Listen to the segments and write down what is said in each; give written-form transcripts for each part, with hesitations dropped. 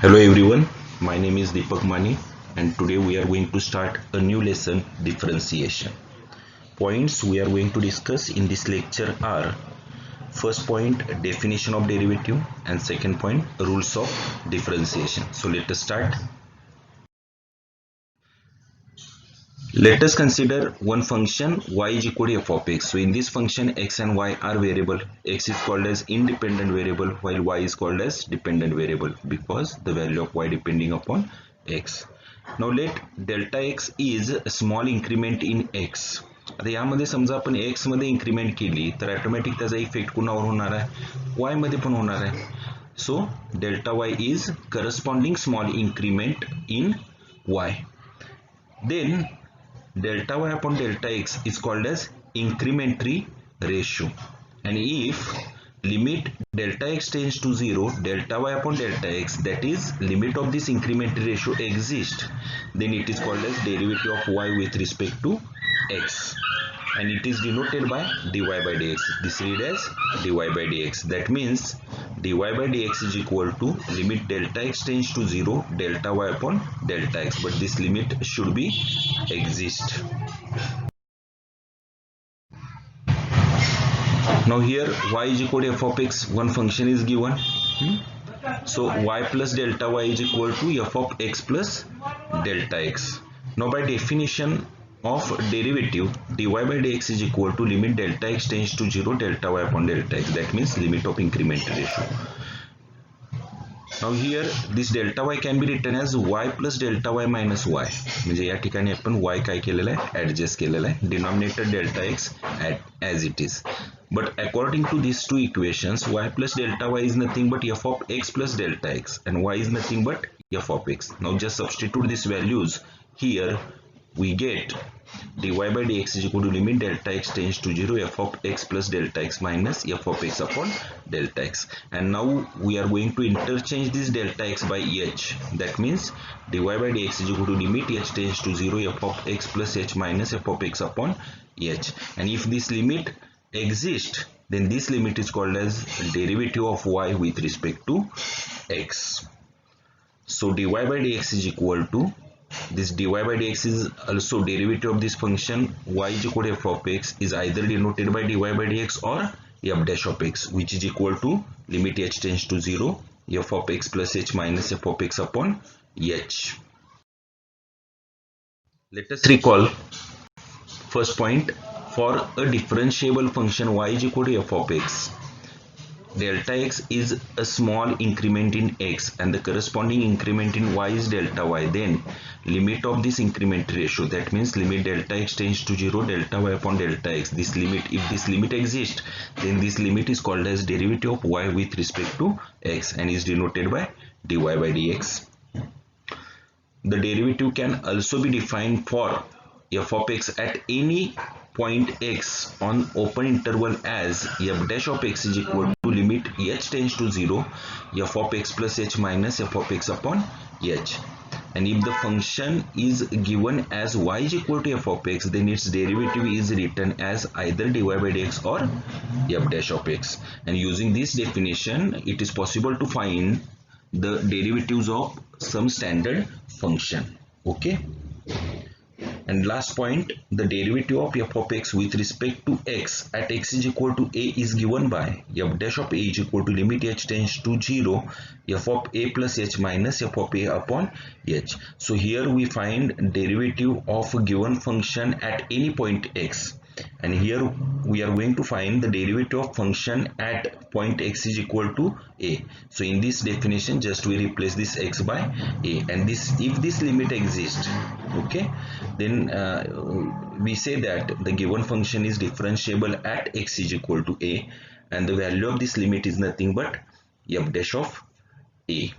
Hello everyone, my name is Deepak Mani and today we are going to start a new lesson, differentiation. Points we are going to discuss in this lecture are: first point, definition of derivative, and second point, rules of differentiation. So let us start. Let us consider one function y is equal to f of x. So in this function x and y are variable. X is called as independent variable while y is called as dependent variable because the value of y depending upon x. Now let delta x is a small increment in x. आता यामध्ये समजा आपण x मध्ये increment केली तर automatic त्याचा effect कुणावर होणार आहे, y मध्ये पण होणार आहे. So delta y is corresponding small increment in y. Then delta y upon delta x is called as incrementary ratio, and if limit delta x tends to 0, delta y upon delta x, that is limit of this incrementary ratio exists, then it is called as derivative of y with respect to x, and it is denoted by dy by dx. This read as dy by dx. That means dy by dx is equal to limit delta x tends to 0, delta y upon delta x, but this limit should be exist. Now here y is equal to f of x, one function is given. So y plus delta y is equal to f of x plus delta x. Now by definition of derivative, dy by dx is equal to limit delta x tends to 0, delta y upon delta x. That means limit of incremental ratio. Now here this delta y can be written as y plus delta y minus y. म्हणजे या ठिकाणी आपण y काय केलेलं आहे, adjust केलेलं आहे. Denominator delta x as it is. But according to these two equations, y plus delta y is nothing but f of x plus delta x, and y is nothing but f of x. Now just substitute these values here. We get dy by dx is equal to limit delta x tends to 0, f of x plus delta x minus f of x upon delta x. And now we are going to interchange this delta x by h. That means dy by dx is equal to limit h tends to 0, f of x plus h minus f of x upon h. And if this limit exists, then this limit is called as derivative of y with respect to x. So dy by dx is equal to, this dy by dx is also derivative of this function y is equal to f of x, is either denoted by dy by dx or f dash of x, which is equal to limit h tends to 0, f of x plus h minus f of x upon h. Let us recall first point. For a differentiable function y is equal to f of x, delta x is a small increment in x and the corresponding increment in y is delta y, then limit of this incrementary ratio, that means limit delta x tends to 0, delta y upon delta x, this limit, if this limit exists, then this limit is called as derivative of y with respect to x and is denoted by dy by dx. The derivative can also be defined for f of x at any point x on open interval as f dash of x is equal to limit h tends to 0, f of x plus h minus f of x upon h. And if the function is given as y is equal to f of x, then its derivative is written as either dy by dx or f dash of x. And using this definition, it is possible to find the derivatives of some standard function. Okay. And last point, the derivative of f of x with respect to x at x is equal to a is given by f dash of a is equal to limit h tends to 0, f of a plus h minus f of a upon h. So here we find derivative of a given function at any point x, and here we are going to find the derivative of function at point x is equal to a. So in this definition, just we replace this x by a, and this, if this limit exists, okay, then we say that the given function is differentiable at x is equal to a, and the value of this limit is nothing but f dash of a.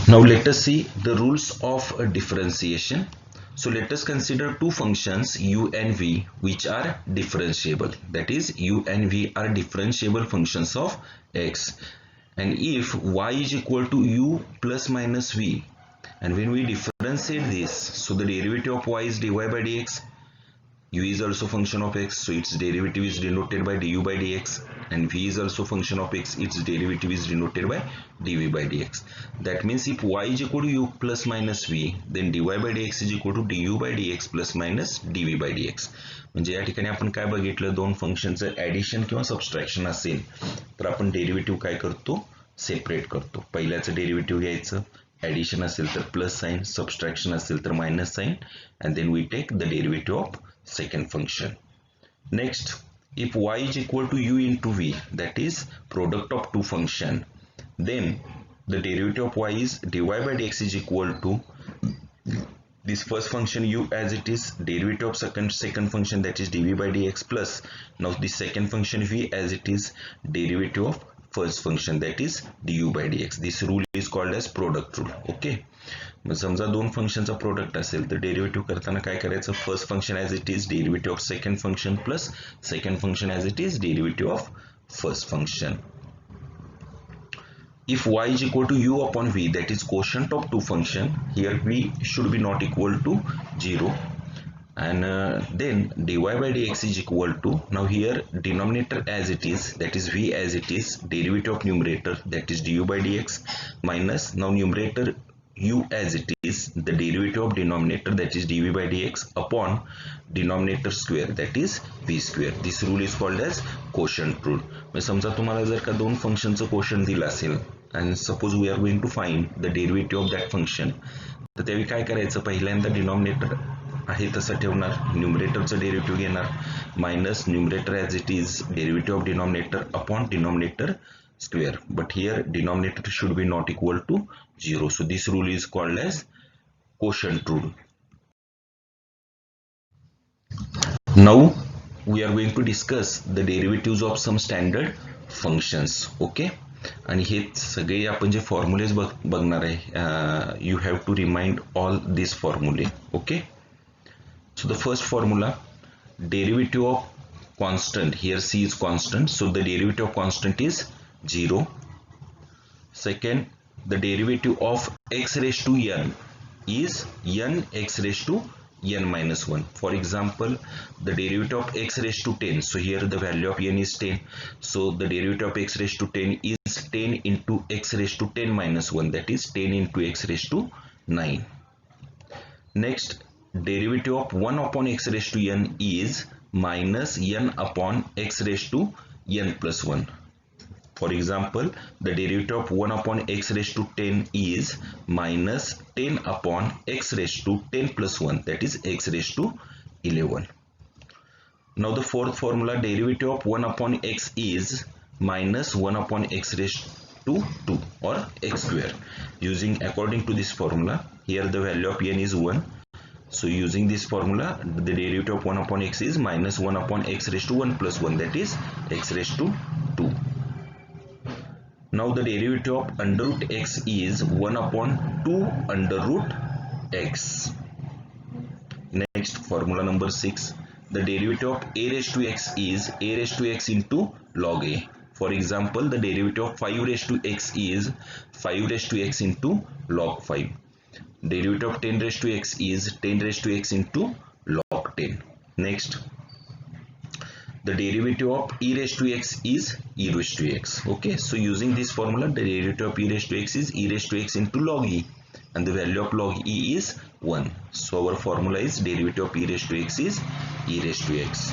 Now let us see the rules of differentiation. So let us consider two functions u and v which are differentiable. That is, u and v are differentiable functions of x. And if y is equal to u plus minus v, and when we differentiate this, so the derivative of y is dy by dx. u is also function of x, so its derivative is denoted by du by dx, and v is also function of x, its derivative is denoted by dv by dx. That means if y is equal to u plus minus v, then dy by dx is equal to du by dx plus minus dv by dx. म्हणजे या ठिकाणी आपण काय बघितलं, दोन फंक्शनचं addition किंवा subtraction असेल तर आपण डेरिव्हेटिव्ह काय करतो, सेपरेट करतो. पहिल्याचं डेरिव्हेटिव्ह घ्यायचं, ऍडिशन असेल तर प्लस साइन, सबट्रॅक्शन असेल तर minus sign, and then we take the derivative of second function. Next, if y is equal to u into v, that is product of two function, then the derivative of y is dy by dx is equal to this first function u as it is, derivative of second function that is dv by dx, plus now the second function v as it is, derivative of first function that is du by dx. This rule is called as product rule. Okay, मग समजा दोन फंक्शनचा product असेल तर derivative करताना काय करायचं, first function as it is derivative of second function plus second function as it is derivative of first function. If y is equal to u upon v, that is quotient of two function, here v should be not equal to 0, and then dy by dx is equal to, now here denominator as it is, that is v as it is, derivative of numerator that is du by dx, minus now numerator u as it is, the derivative of denominator that is dv by dx upon denominator square that is v square. This rule is called as quotient rule. म्हणजे समजा तुम्हाला जर का दोन फंक्शनचं quotient दिलं असेल and suppose we are going to find the derivative of that function, तर त्यावेळी काय करायचं, पहिल्यांदा डिनॉमिनेटर आहे तसं ठेवणार, न्यूमरेटरचं डेरिव्हेटिव्ह घेणार, minus numerator as it is, derivative of denominator upon denominator square, but here denominator should be not equal to 0, so this rule is called as quotient rule. Now we are going to discuss the derivatives of some standard functions. Okay, आणि हे सगळे आपण जे फॉर्म्युलेज बघणार आहे, you have to remind all this फॉर्म्युले. Okay, so the first formula, derivative of constant, here c is constant, so the derivative of constant is 0. Second, the derivative of x raised to n is n x raised to n minus 1. For example, the derivative of x raised to 10, so here the value of n is 10, so the derivative of x raised to 10 is 10 into x raised to 10 minus 1, that is 10 into x raised to 9. Next, derivative of 1 upon x raised to n is minus n upon x raised to n plus 1. For example, the derivative of 1 upon x raised to 10 is minus 10 upon x raised to 10 plus 1, that is x raised to 11. Now the fourth formula, derivative of 1 upon x is minus 1 upon x raised to 2 or x square. Using according to this formula, here the value of n is 1. So using this formula, the derivative of 1 upon x is minus 1 upon x raised to 1 plus 1, that is x raised to 2. Now the derivative of under root x is 1 upon 2 under root x. Next, formula number 6, the derivative of a raised to x is a raised to x into log a. For example, the derivative of 5 raised to x is 5 raised to x into log 5. Derivative of 10 raised to x is 10 raised to x into log 10. Next, the derivative of e raised to x is e raised to x. Okay, so using this formula, the derivative of e raised to x is e raised to x into log e, and the value of log e is 1. So our formula is derivative of e raised to x is e raised to x.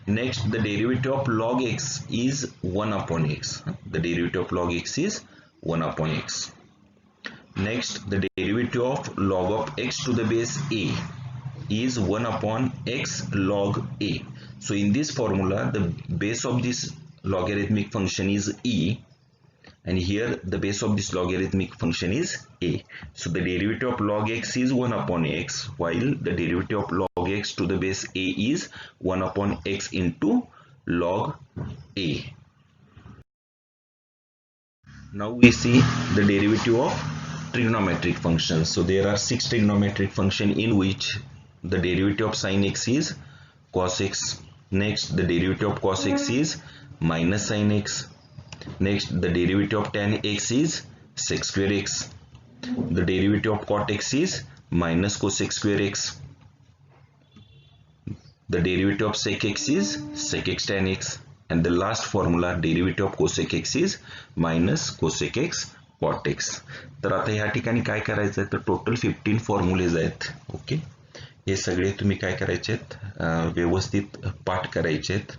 Next, the derivative of log x is 1 upon x. The derivative of log x is 1 upon x. Next, the derivative of log of x to the base a is 1 upon x log a. So in this formula, the base of this logarithmic function is e, and here the base of this logarithmic function is a. So the derivative of log x is 1 upon x, while the derivative of log x to the base a is 1 upon x into log a. Now we see the derivative of trigonometric functions. So there are 6 trigonometric functions in which the derivative of sin x is cos x. Next, the derivative of cos x is minus sin x. Next, the derivative of tan x is sec square x. The derivative of cot x is minus cos x square x. the derivative of sec x is sec x tan x, and the last formula derivative of cosec x is minus cosec x cot x. तर आता या ठिकाणी काय करायचं आहे, तर total 15 formulas आहेत. Okay, हे सगळे तुम्ही काय करायचे आहेत, व्यवस्थित पाठ करायचे आहेत.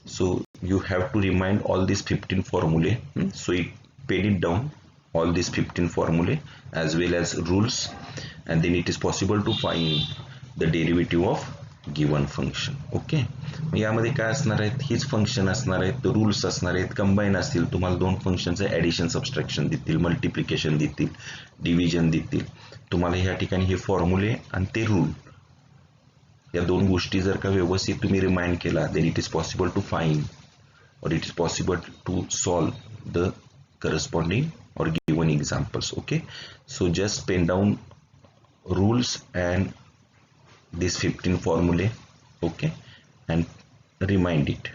सो you have to remind all these 15 formulae. So it pen it down, all these 15 formulae as well as rules, and then it is possible to find the derivative of given function. Okay, यामध्ये काय असणार आहेत, हीच function असणार आहेत, rules असणार आहेत, combine असतील, तुम्हाला दोन फंक्शनचे ॲडिशन सबस्ट्रॅक्शन देतील, मल्टिप्लिकेशन देतील, डिव्हिजन देतील. तुम्हाला ह्या ठिकाणी हे फॉर्म्युले आणि ते रूल या दोन गोष्टी जर का व्यवस्थित तुम्ही रिमाइंड केला, then it is possible to find or it is possible to solve the corresponding or given examples. Okay, so just pen down rules and these 15 formulae, okay, and remind it.